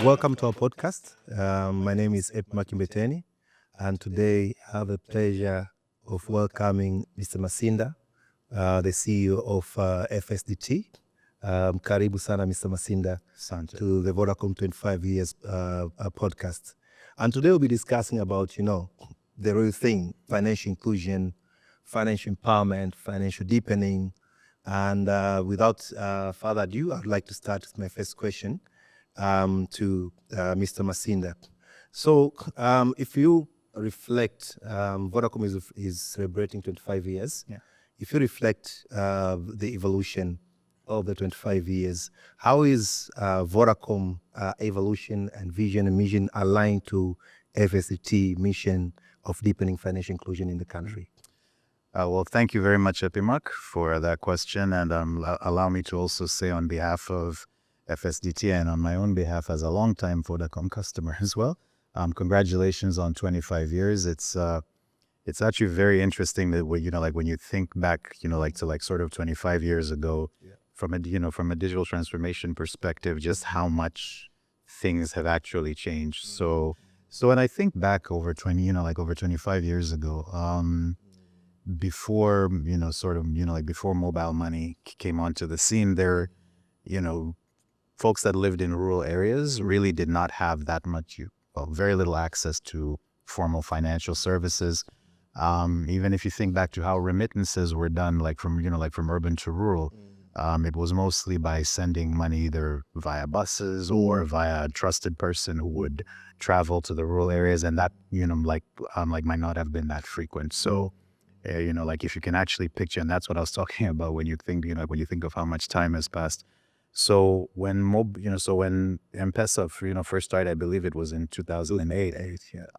Welcome to our podcast. My name is Epimack Mbeteni, and today I have the pleasure of welcoming Mr. Massinda, the CEO of FSDT. Karibu sana, Mr. Massinda, to the Vodacom 25 years podcast. And today we'll be discussing about, the real thing, financial inclusion, financial empowerment, financial deepening. And without further ado, I'd like to start with my first question to Mr. Massinda. So if you reflect, Vodacom is celebrating 25 years. Yeah. If you reflect the evolution of the 25 years, how is Vodacom evolution and vision and mission aligned to FSDT mission of deepening financial inclusion in the country? Well, thank you very much, Epimack, for that question. And allow me to also say on behalf of FSDT and on my own behalf as a longtime Vodacom customer as well, congratulations on 25 years. It's actually very interesting that when you think back, to sort of 25 years ago, from a digital transformation perspective, just how much things have actually changed. So when I think back over 25 years ago, before before mobile money came onto the scene, there, folks that lived in rural areas really did not have that much, very little access to formal financial services. Even if you think back to how remittances were done, from urban to rural, it was mostly by sending money either via buses or via a trusted person who would travel to the rural areas, and that might not have been that frequent. So if you can actually picture, and that's what I was talking about when you think of how much time has passed. So when M-Pesa first started, I believe it was in 2008.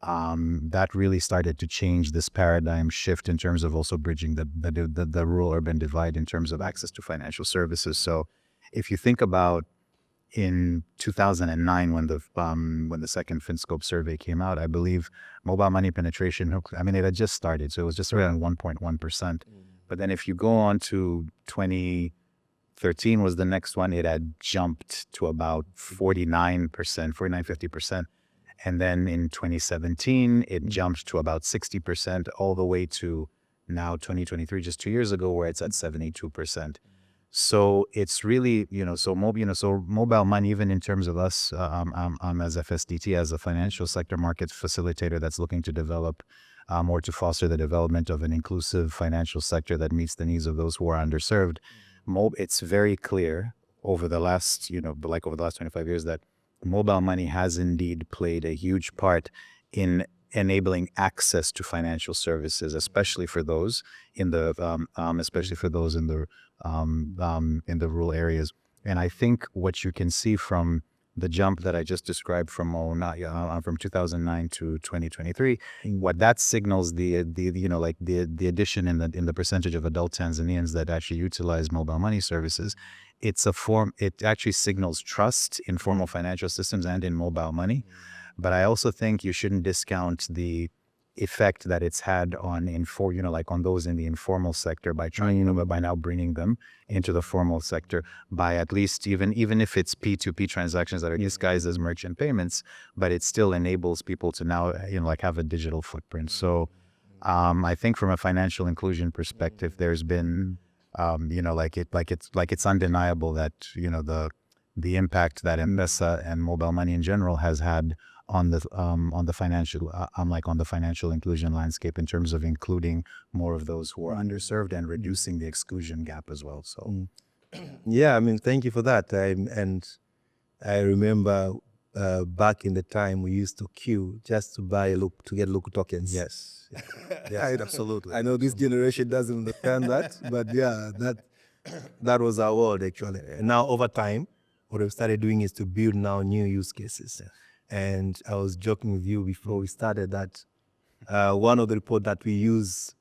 That really started to change this paradigm shift in terms of also bridging the rural urban divide in terms of access to financial services. So if you think about in 2009 when the second FinScope survey came out, I believe mobile money penetration, it had just started, so it was just around 1.1%. But then if you go on to 2013 was the next one, it had jumped to about 50%. And then in 2017, it jumped to about 60%, all the way to now 2023, just 2 years ago, where it's at 72%. So it's really, mobile money, even in terms of us as FSDT, as a financial sector market facilitator that's looking to develop or to foster the development of an inclusive financial sector that meets the needs of those who are underserved. It's very clear over the last 25 years that mobile money has indeed played a huge part in enabling access to financial services, especially for those in the rural areas. And I think what you can see from the jump that I just described from 2009 to 2023, what that signals the addition in the percentage of adult Tanzanians that actually utilize mobile money services. It actually signals trust in formal financial systems and in mobile money. But I also think you shouldn't discount the effect that it's had on those in the informal sector by by now bringing them into the formal sector by at least even if it's P2P transactions that are disguised as merchant payments, but it still enables people to now have a digital footprint. So I think from a financial inclusion perspective, there's been it's undeniable that the impact that M-Pesa and mobile money in general has had on the financial inclusion landscape in terms of including more of those who are underserved and reducing the exclusion gap as well. So, thank you for that. I remember back in the time we used to queue just to get local tokens. Yes, absolutely. I know this generation doesn't understand that, but that was our world actually. And now over time, what we've started doing is to build now new use cases. And I was joking with you before we started that one of the reports that we use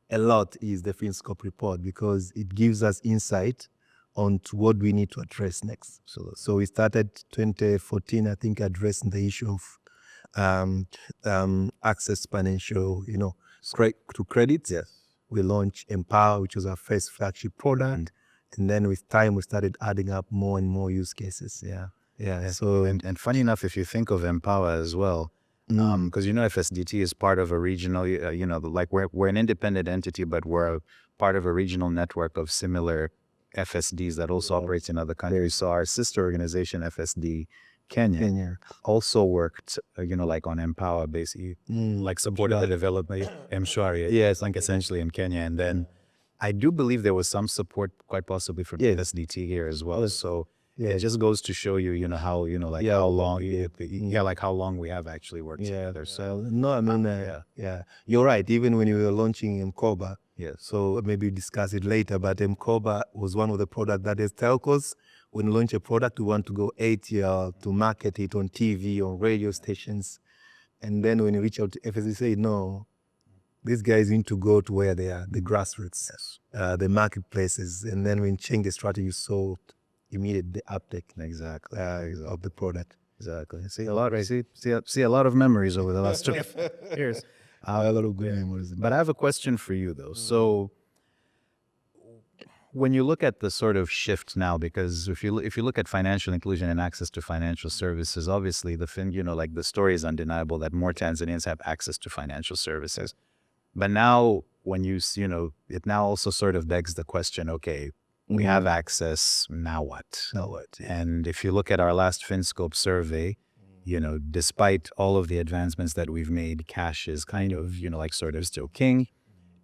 a lot is the FinScope report, because it gives us insight on to what we need to address next. So we started 2014, I think, addressing the issue of access to financial, to credit. Yes. We launched Empower, which was our first flagship product. And then with time, we started adding up more and more use cases. So And funny enough, if you think of Empower as well, because FSDT is part of a regional, like we're an independent entity, but we're a part of a regional network of similar FSDs that also operates in other countries. So our sister organization, FSD Kenya, also worked, like on Empower, basically, like supported the development M-Shwari, like essentially in Kenya. And then I do believe there was some support, quite possibly from FSDT here as well. So it just goes to show you, how, like how long, like how long we have actually worked together. So no, I mean, you're right. Even when you were launching Mkoba, so maybe discuss it later, but Mkoba was one of the products that is telcos. When you launch a product, we want to go 8 years to market it on TV, on radio stations. And then when you reach out to FSD, say, no, these guys need to go to where they are, the grassroots, the marketplaces. And then when you change the strategy, you saw immediate the uptake of the product. Exactly. See a lot of memories over the last 2 years. A lot of good memories. But I have a question for you though. So when you look at the sort of shift now, because if you look at financial inclusion and access to financial services, obviously like the story is undeniable that more Tanzanians have access to financial services. But now when it now also sort of begs the question, okay, we have access, now what? And if you look at our last FinScope survey, despite all of the advancements that we've made, cash is kind of, like sort of still king.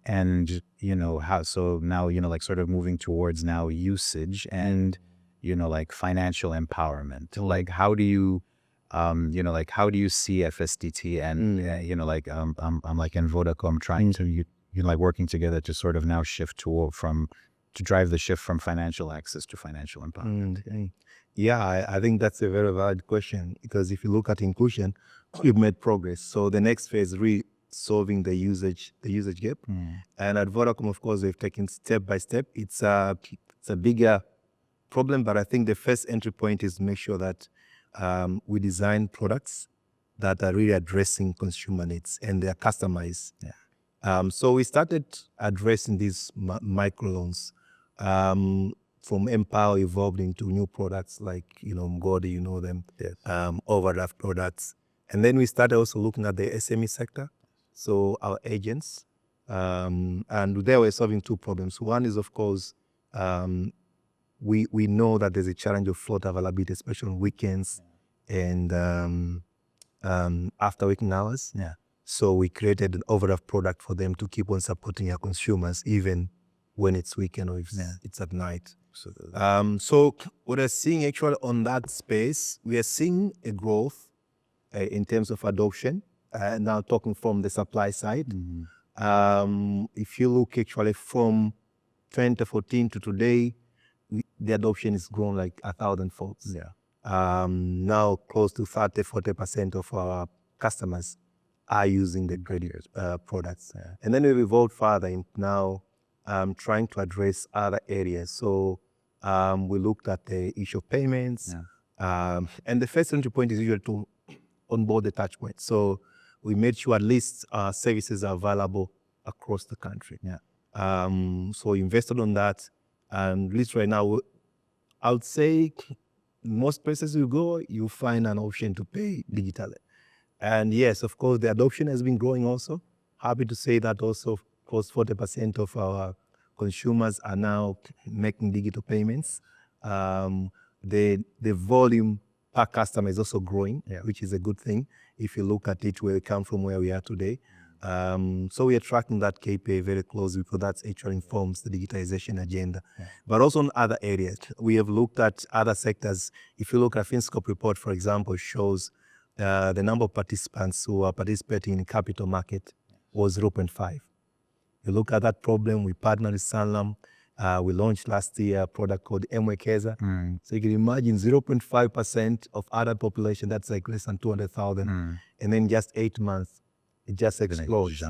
And, so now, like sort of moving towards now usage and, like financial empowerment. Like, how do you, like, how do you see FSDT and, like, I'm like in Vodacom trying to, like working together to sort of now shift to drive the shift from financial access to financial empowerment? Yeah, I think that's a very valid question, because if you look at inclusion, we've made progress. So the next phase is solving the usage gap. And at Vodacom, of course, we've taken step by step. It's a bigger problem, but I think the first entry point is make sure that we design products that are really addressing consumer needs and they are customized. So we started addressing these microloans. From Empower evolved into new products like, Mgodi, them, overdraft products. And then we started also looking at the SME sector. So our agents, and there we're solving two problems. One is, of course, we know that there's a challenge of float availability, especially on weekends and after working hours. So we created an overdraft product for them to keep on supporting our consumers, even when it's weekend or if it's at night. So what we're seeing actually on that space, we are seeing a growth in terms of adoption. Now talking from the supply side. If you look actually from 2014 to today, the adoption has grown like 1,000-folds. Now close to 30-40% of our customers are using the credit products. And then we've evolved further in now trying to address other areas. So we looked at the issue of payments. And the first entry point is usually to onboard the touch point. So we made sure at least services are available across the country. So we invested on that. And at least right now, I would say most places you go, you find an option to pay digitally. And yes, of course, the adoption has been growing also. Happy to say that also, close 40% of our consumers are now making digital payments. The volume per customer is also growing, which is a good thing if you look at it where we come from, where we are today. So we are tracking that KPI very closely, because that actually informs the digitization agenda. But also in other areas, we have looked at other sectors. If you look at FinScope report, for example, shows the number of participants who are participating in capital market was 0.5. You look at that problem, we partnered with Sanlam. We launched last year a product called M-Pesa. So you can imagine 0.5% of adult population, that's like less than 200,000. And then just 8 months, it just explodes.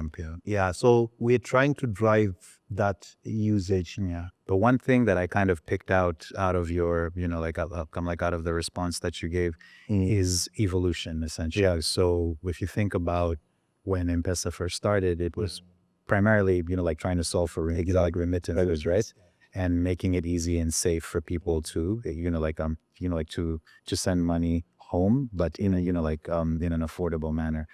So we're trying to drive that usage. But one thing that I kind of picked out of your, like out of the response that you gave is evolution, essentially. So if you think about when M-Pesa first started, it was primarily, like trying to solve for like remittances, right? and making it easy and safe for people to, to send money home, but in a, in an affordable manner.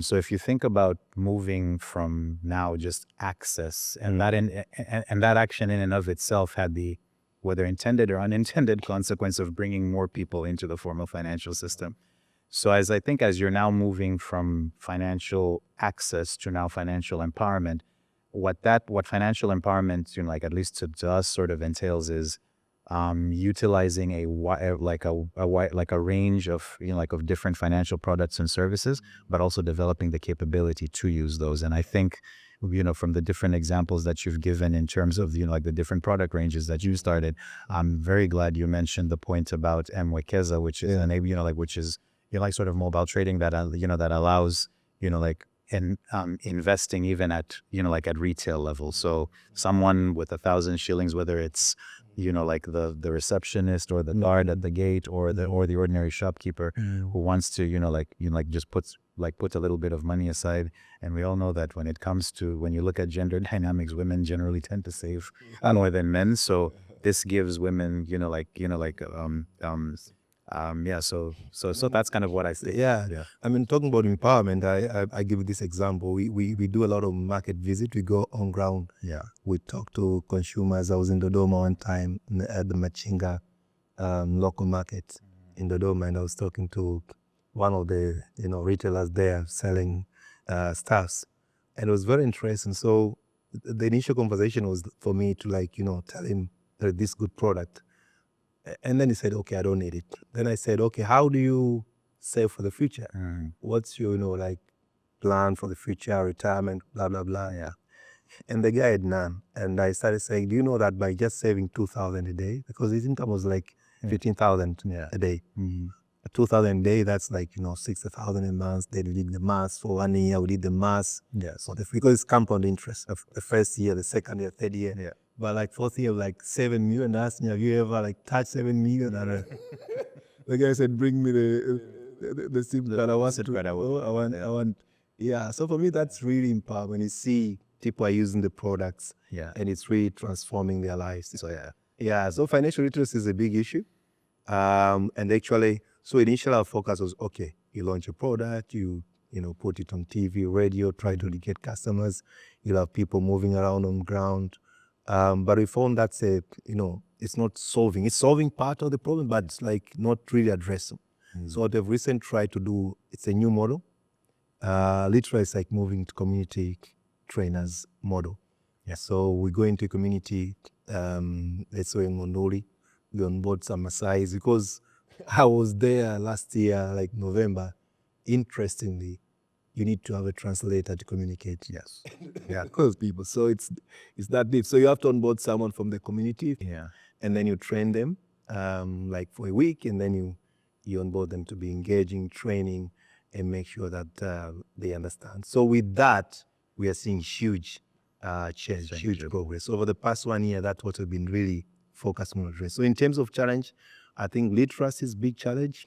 So if you think about moving from now just access, and that action in and of itself had the, whether intended or unintended, consequence of bringing more people into the formal financial system. So as you're now moving from financial access to now financial empowerment, what financial empowerment, at least to us, sort of entails is utilizing a range of, of different financial products and services, but also developing the capability to use those. And I think, from the different examples that you've given in terms of, the different product ranges that you started, I'm very glad you mentioned the point about M-Pesa, which is which is, sort of mobile trading that, that allows, investing even at, at retail level. So someone with 1,000 shillings, whether it's, the receptionist or the guard at the gate or the ordinary shopkeeper who wants to, just put a little bit of money aside. And we all know that when it comes to, when you look at gender dynamics, women generally tend to save more than men. So this gives women, so that's kind of what I say. Yeah. I mean, talking about empowerment, I give this example. We do a lot of market visit. We go on ground. Yeah. We talk to consumers. I was in Dodoma one time at the Massinda local market in Dodoma, and I was talking to one of the retailers there selling stuffs, and it was very interesting. So the initial conversation was for me to tell him that this good product. And then he said, okay, I don't need it. Then I said, okay, how do you save for the future? What's your, plan for the future, retirement, blah, blah, blah. Yeah. And the guy had none. And I started saying, do you know that by just saving 2,000 a day, because his income was like 15,000 a day. 2,000 a day, that's 60,000 a month. Then we did the math for 1 year, we did the math. Yeah. So because it's compound interest of the first year, the second year, third year. Yeah. But fourth year, 7 million. Asked me, have you ever touched 7 million? And the guy said, bring me the SIM card. I want. Yeah. So for me, that's really empowering when you see people are using the products. Yeah. And it's really transforming their lives. So yeah. Yeah. So financial literacy is a big issue. And actually, so initially our focus was, okay, you launch a product, you put it on TV, radio, try to educate customers. You'll have people moving around on ground. But we found that's it's not solving. It's solving part of the problem, but it's not really addressing. So what they've recently tried to do, it's a new model. Literally, it's like moving to community trainers model. Yeah. So we go into community, let's say in Monduli, we onboard some Maasais, because I was there last year, November. Interestingly, you need to have a translator to communicate. Yes. Yeah, close people. So it's that deep. So you have to onboard someone from the community. Yeah. And then you train them for a week, and then you onboard them to be engaging, training, and make sure that they understand. So with that, we are seeing huge change, huge progress. Over the past 1 year, that's what we've been really focused on address. So in terms of challenge, I think literacy is a big challenge.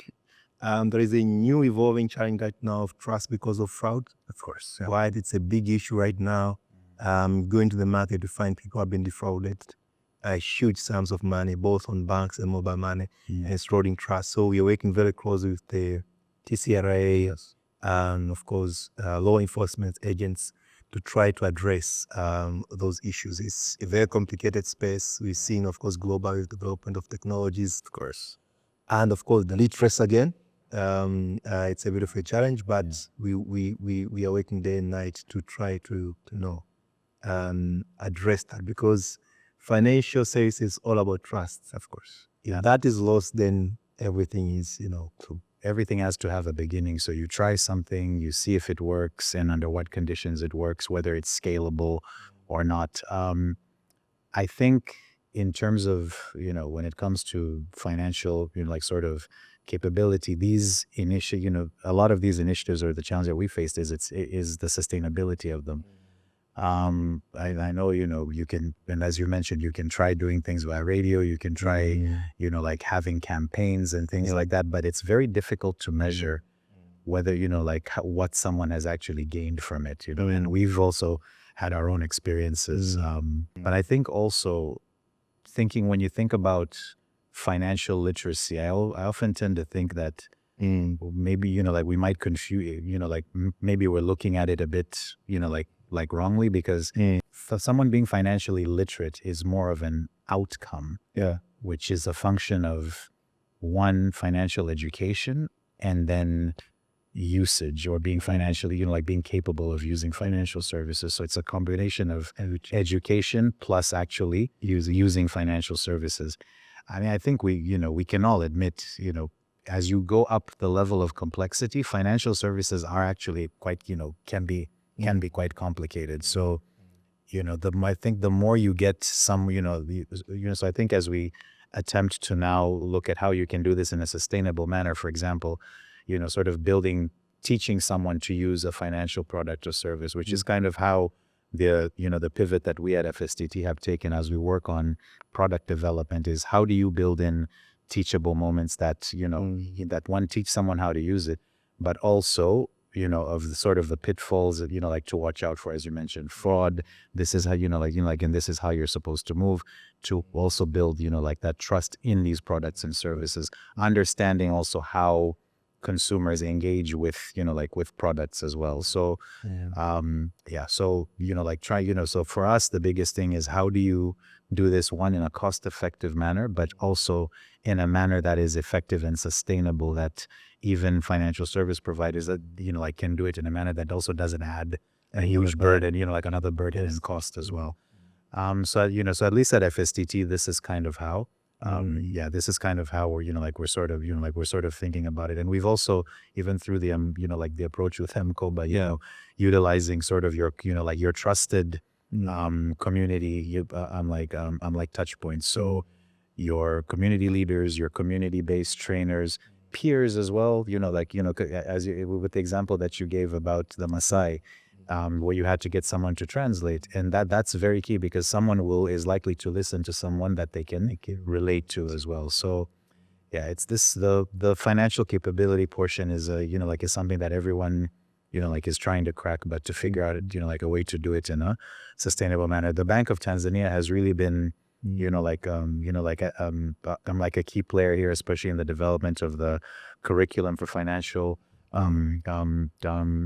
There is a new evolving challenge right now of trust because of fraud. Of course. Yeah. Right? It's a big issue right now. Going to the market to find people who have been defrauded. Huge sums of money, both on banks and mobile money, and it's eroding trust. So we are working very closely with the TCRA and, of course, law enforcement agents to try to address those issues. It's a very complicated space. We've seen, of course, global development of technologies. Of course. And, of course, the literacy again. It's a bit of a challenge, but we are working day and night to try to address that, because financial services is all about trust. Of course. If that is lost, then everything is, everything has to have a beginning. So you try something, you see if it works and under what conditions it works, whether it's scalable or not. I think in terms of, when it comes to financial, sort of capability, these a lot of these initiatives, or the challenge that we faced is the sustainability of them. I know, you can, and as you mentioned, you can try doing things via radio, you can try, having campaigns and things like that, but it's very difficult to measure whether, what someone has actually gained from it, and we've also had our own experiences. But I think also thinking when you think about financial literacy, I often tend to think that maybe, like we might confuse, like maybe we're looking at it a bit, like wrongly, because for someone being financially literate is more of an outcome, which is a function of one, financial education, and then usage, or being financially, like being capable of using financial services. So it's a combination of education plus actually using financial services. I mean, I think we can all admit, as you go up the level of complexity, financial services are actually quite, can be quite complicated. So, I think the more you get some, so I think as we attempt to now look at how you can do this in a sustainable manner, for example, sort of teaching someone to use a financial product or service, which is kind of how the pivot that we at FSDT have taken as we work on product development is, how do you build in teachable moments that, that one, teach someone how to use it, but also, of the sort of the pitfalls that, like to watch out for, as you mentioned, fraud. This is how, and this is how you're supposed to move, to also build, like that trust in these products and services, understanding also how consumers engage with, like with products as well. So, so, like try, so for us, the biggest thing is, how do you do this, one, in a cost-effective manner, but also in a manner that is effective and sustainable, that even financial service providers that, like can do it in a manner that also doesn't add a huge burden, like another burden and cost as well. So, so at least at FSDT, this is kind of how, this is kind of how we're, like we're sort of, like we're sort of thinking about it. And we've also, even through the, like the approach with M-Koba, utilizing sort of your, like your trusted community, I'm like touch points. So your community leaders, your community-based trainers, peers as well, like, as with the example that you gave about the Maasai, where you had to get someone to translate, and that's very key, because someone is likely to listen to someone that they can relate to as well. So it's this, the financial capability portion is like is something that everyone like is trying to crack, but to figure out like a way to do it in a sustainable manner. The Bank of Tanzania has really been like I'm like a key player here, especially in the development of the curriculum for financial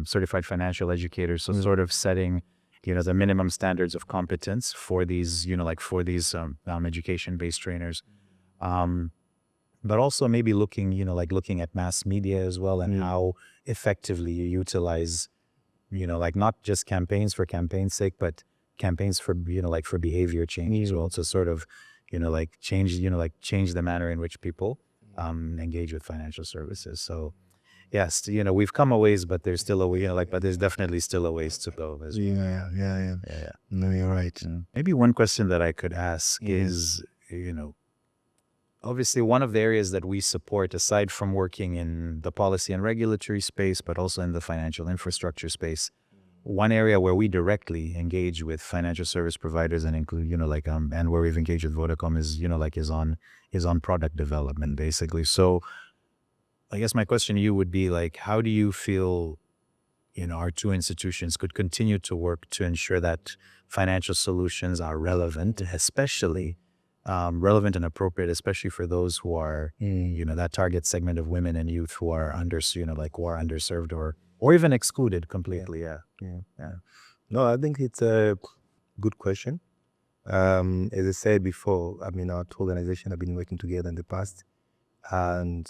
certified financial educators. So sort of setting, the minimum standards of competence for these, like for these education-based trainers. But also maybe looking, like looking at mass media as well, and how effectively you utilize, like not just campaigns for campaign's sake, but campaigns for, like for behavior change as well, to sort of, like change, change the manner in which people engage with financial services. So yes, we've come a ways, but there's still a way, but there's definitely still a ways to go as well. Yeah. No, you're right. Maybe one question that I could ask is, obviously one of the areas that we support, aside from working in the policy and regulatory space, but also in the financial infrastructure space, one area where we directly engage with financial service providers and include, like, and where we've engaged with Vodacom is, like is on product development, basically. So I guess my question to you would be, like, how do you feel, our two institutions could continue to work to ensure that financial solutions are relevant, especially relevant and appropriate, especially for those who are, that target segment of women and youth who are who are underserved or even excluded completely. Yeah. No, I think it's a good question. As I said before, I mean, our two organizations have been working together in the past, and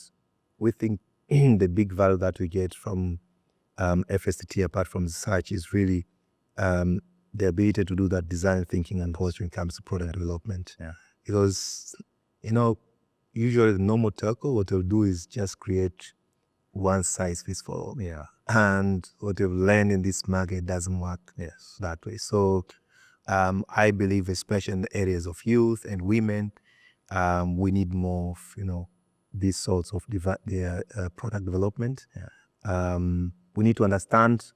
we think the big value that we get from FSDT, apart from research, is really the ability to do that design thinking and policy when it comes to product development. Because, usually the normal telco, what they'll do is just create one size fits for all. And what we've learned in this market doesn't work that way. So I believe, especially in the areas of youth and women, we need more of, these sorts of product development. We need to understand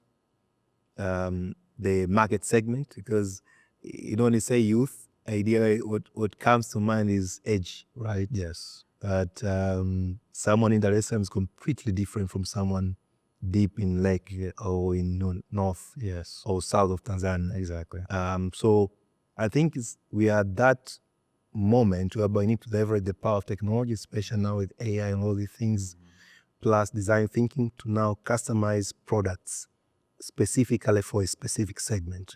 the market segment, because when you say youth, ideally what comes to mind is age, right? Yes. But someone in Dar es Salaam is completely different from someone deep in Lake or in north or south of Tanzania. Exactly. So I think we are that moment whereby we need to leverage the power of technology, especially now with AI and all these things, plus design thinking to now customize products specifically for a specific segment.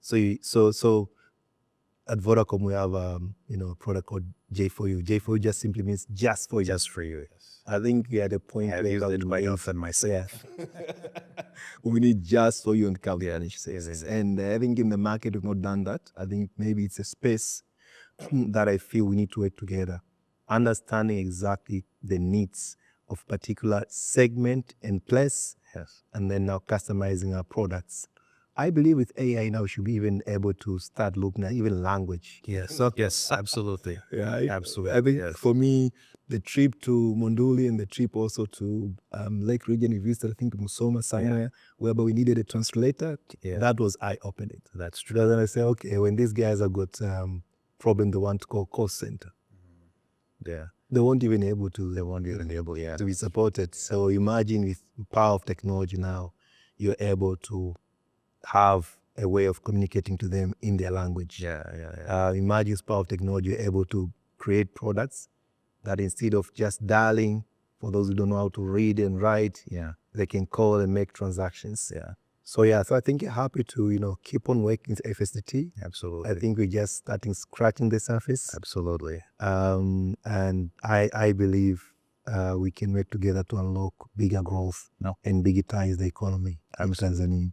So at Vodacom we have a product called J4U. J4U just simply means just for you. Just for you. Yes. I think we are at the point I've used it quite often myself. We need just for you on coverage. And I think in the market we've not done that. I think maybe it's a space that I feel we need to work together, understanding exactly the needs of particular segment and place, and then now customizing our products. I believe with AI now we should be even able to start looking at even language. Yes, absolutely. Absolutely. I think for me, the trip to Monduli and the trip also to Lake Region, we visited, I think, Musoma somewhere, whereby we needed a translator. That was eye-opening. That's true. Then I say, okay, when these guys have got problem they want to call call center, they won't even able to. They won't even able, to be supported. So imagine with the power of technology now, you're able to have a way of communicating to them in their language. Imagine with power of technology, you're able to create products that instead of just dialing, for those who don't know how to read and write, they can call and make transactions. So I think you're happy to keep on working with FSDT. Absolutely. I think we're just scratching the surface. Absolutely. And I believe we can work together to unlock bigger growth and digitize the economy in Tanzania.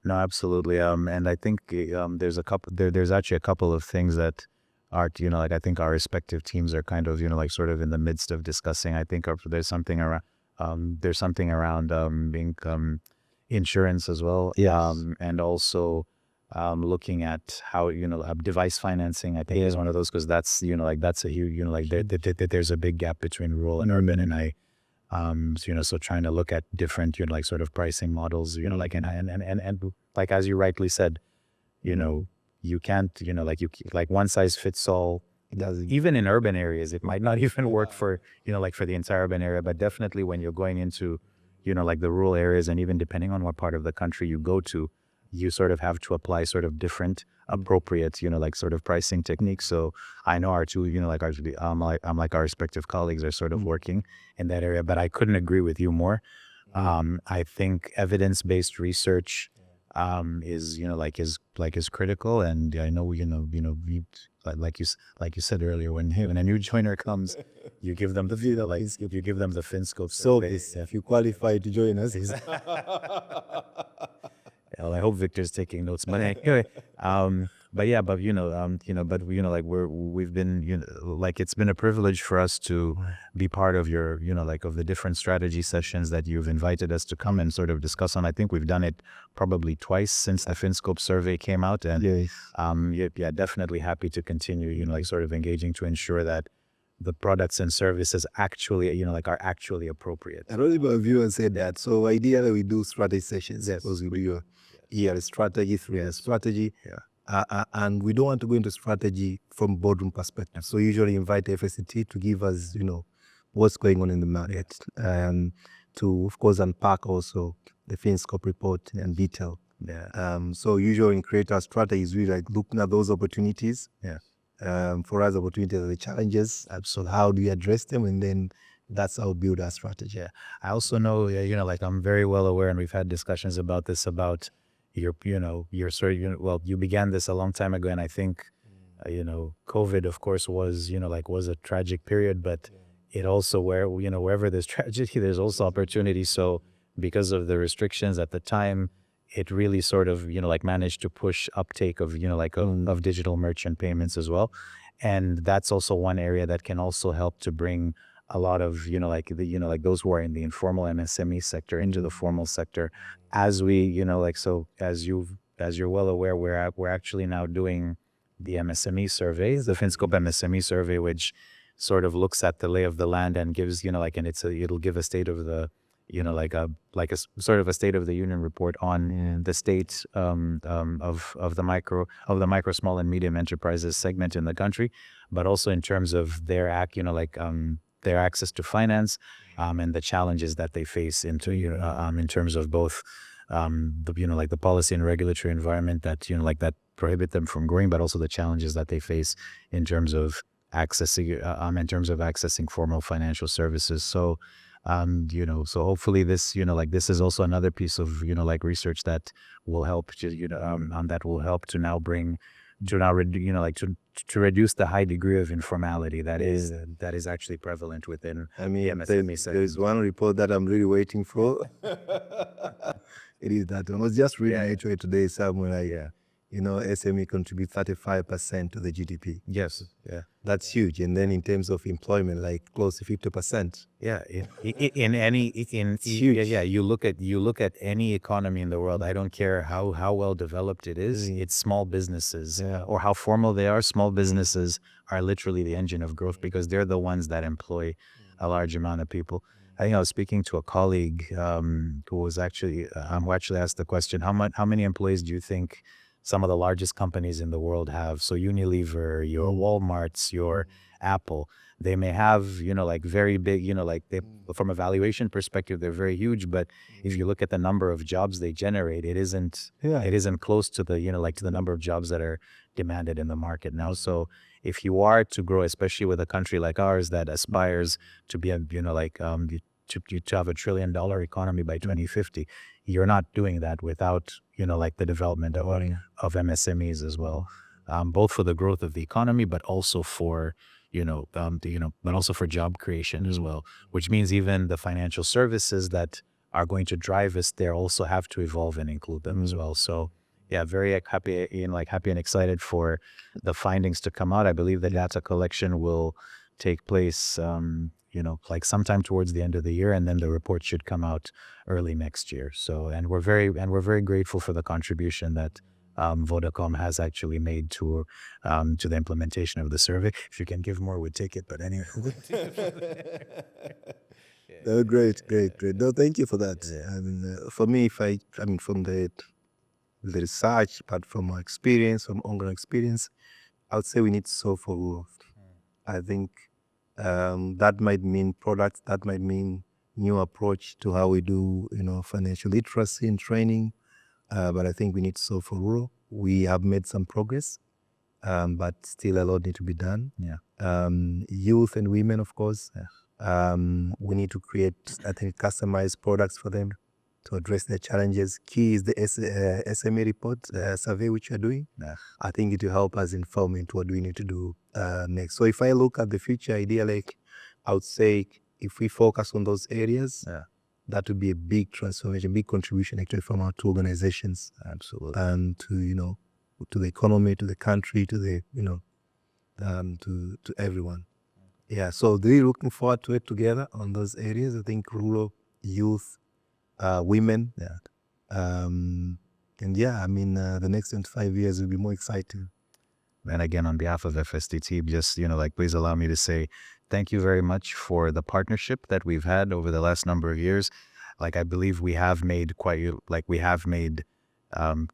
No, absolutely. And I think there's actually a couple of things that are, I think our respective teams are kind of, sort of in the midst of discussing. I think there's something around being insurance as well. And also looking at how, device financing, I think is one of those, because that's, that's a huge, there's a big gap between rural and urban. And so trying to look at different, sort of pricing models, and like, as you rightly said, you can't, like one size fits all. Even in urban areas, it might not even work for, for the entire urban area, but definitely when you're going into, like the rural areas, and even depending on what part of the country you go to, you sort of have to apply sort of different appropriate, sort of pricing techniques. So I know our two, our respective colleagues are sort of working in that area, but I couldn't agree with you more. I think evidence-based research is critical, and I know like you said earlier, when a new joiner comes, you give them the you give them the FinScope. So if you qualify to join us, well, I hope Victor's taking notes. But anyway, we've been, it's been a privilege for us to be part of your, of the different strategy sessions that you've invited us to come and sort of discuss on. I think we've done it probably twice since the FinScope survey came out, and definitely happy to continue, sort of engaging to ensure that the products and services actually, are actually appropriate. I really my viewers said that. So ideally we do strategy sessions. Because we do a strategy, 3 strategy. And we don't want to go into strategy from boardroom perspective. So usually invite FSCT to give us, what's going on in the market, and to, of course, unpack also the FinScope report in detail. So usually in creator strategies, we like looking at those opportunities. For us, opportunities are the challenges. So how do you address them? And then that's how we build our strategy. I also know, I'm very well aware, and we've had discussions about this, about your sort of, you began this a long time ago, and I think, COVID, of course, was, was a tragic period, but it also, wherever there's tragedy, there's also opportunity. So because of the restrictions at the time, it really sort of, managed to push uptake of, of digital merchant payments as well. And that's also one area that can also help to bring a lot of, those who are in the informal MSME sector into the formal sector. As we, so as you're well aware, we're actually now doing the MSME survey, the FinScope MSME survey, which sort of looks at the lay of the land and gives, and it'll give a state of the, sort of a state of the union report on the state of the micro, small and medium enterprises segment in the country, but also in terms of their their access to finance, and the challenges that they face in terms of both the policy and regulatory environment that prohibit them from growing, but also the challenges that they face in terms of accessing formal financial services. So, so hopefully this, this is also another piece of, research that will help that will help to now bring, to now, to reduce the high degree of informality that is actually prevalent within the MSME sector. There's one report that I'm really waiting for. It is that I was just reading actually today somewhere SME contribute 35% to the GDP. Yes. Yeah. That's huge. And then in terms of employment, like close to 50%. Yeah. It's huge. Yeah. You look at any economy in the world. I don't care how well developed it is. It's small businesses or how formal they are. Small businesses are literally the engine of growth because they're the ones that employ a large amount of people. I think I was speaking to a colleague who actually asked the question, how many employees do you think some of the largest companies in the world have? So Unilever, your Walmarts, your Apple, they may have, very big, from a valuation perspective, they're very huge. But if you look at the number of jobs they generate, it isn't close to the, to the number of jobs that are demanded in the market now. So if you are to grow, especially with a country like ours that aspires to be, to have $1 trillion economy by 2050, you're not doing that without, the development of MSMEs as well, both for the growth of the economy, but also for, but also for job creation as well, which means even the financial services that are going to drive us there also have to evolve and include them as well. So yeah, very happy, happy and excited for the findings to come out. I believe the data collection will take place, sometime towards the end of the year, and then the report should come out early next year. So, and we're very grateful for the contribution that Vodacom has actually made to the implementation of the survey. If you can give more, we'd take it. But anyway. Oh, great. No, thank you for that. Yeah. For me, from the research, but from my experience, from ongoing experience, I would say we need to solve for rural. I think that might mean products, that might mean new approach to how we do, financial literacy and training. But I think we need to solve for rural. We have made some progress, but still a lot need to be done. Yeah. Youth and women, of course. Yeah. We need to create, I think, customized products for them to address their challenges. Key is the SME report survey which we're doing. Yeah. I think it will help us inform into what we need to do next. So if I look at the future idea, I would say if we focus on those areas, that would be a big transformation, big contribution actually from our two organizations. Absolutely. And to the economy, to the country, to the to everyone. Yeah. So really looking forward to it together on those areas. I think rural, youth, women. Yeah. And the next 25 years will be more exciting. And again, on behalf of FSDT, just, please allow me to say thank you very much for the partnership that we've had over the last number of years. I believe we have made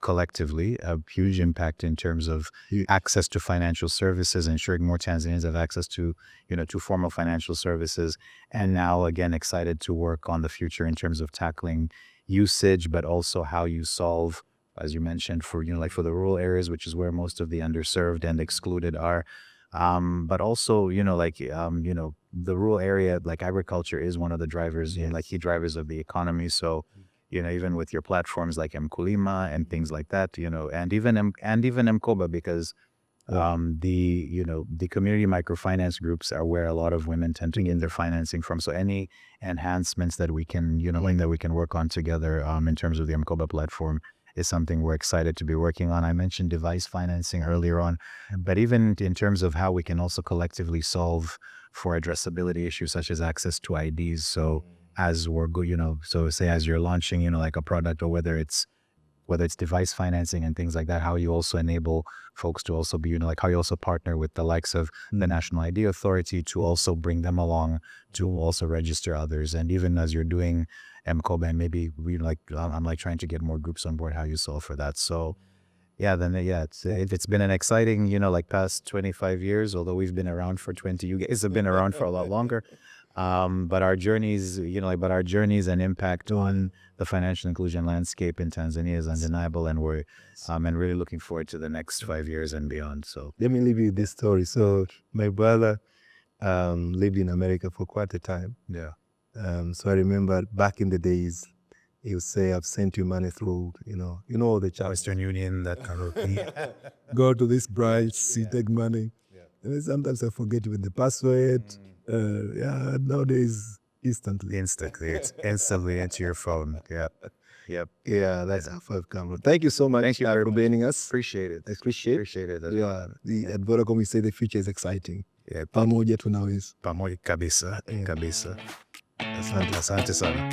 collectively a huge impact in terms of access to financial services, ensuring more Tanzanians have access to, to formal financial services. And now, again, excited to work on the future in terms of tackling usage, but also how you solve, as you mentioned, for, for the rural areas, which is where most of the underserved and excluded are. But also, the rural area, agriculture is one of the drivers, key drivers of the economy. So, even with your platforms like Mkulima and things like that, and even Mkoba, because the community microfinance groups are where a lot of women tend to get their financing from. So any enhancements that we can, that we can work on together in terms of the Mkoba platform is something we're excited to be working on. I mentioned device financing earlier on, but even in terms of how we can also collectively solve for addressability issues such as access to IDs. So as we're so say as you're launching, a product, or whether it's device financing and things like that, how you also enable folks to also be, how you also partner with the likes of the National ID Authority to also bring them along to also register others. And even as you're doing Mkoba, and maybe I'm trying to get more groups on board, how you solve for that. So it's been an exciting, past 25 years, although we've been around for 20, you guys have been around for a lot longer. But our journeys, but our journeys and impact on the financial inclusion landscape in Tanzania is undeniable, and we're and really looking forward to the next 5 years and beyond. So let me leave you this story. So my brother lived in America for quite a time. yeah. So I remember back in the days, he would say, "I've sent you money through, all the charges. Western Union, that kind of thing. Go to this branch, take money." And then sometimes I forget with the password. Nowadays, instantly. It's instantly into your phone. Yeah. Yep. Yeah, that's how far I've come. Thank you so much. Thank you very for much. joining us. Appreciate it. Appreciate it. Yeah, at Vodacom we say the future is exciting. Yeah. Pamoja tunaweza. Pamoja kabisa. Yeah. Kabisa. Asante. Asante sana.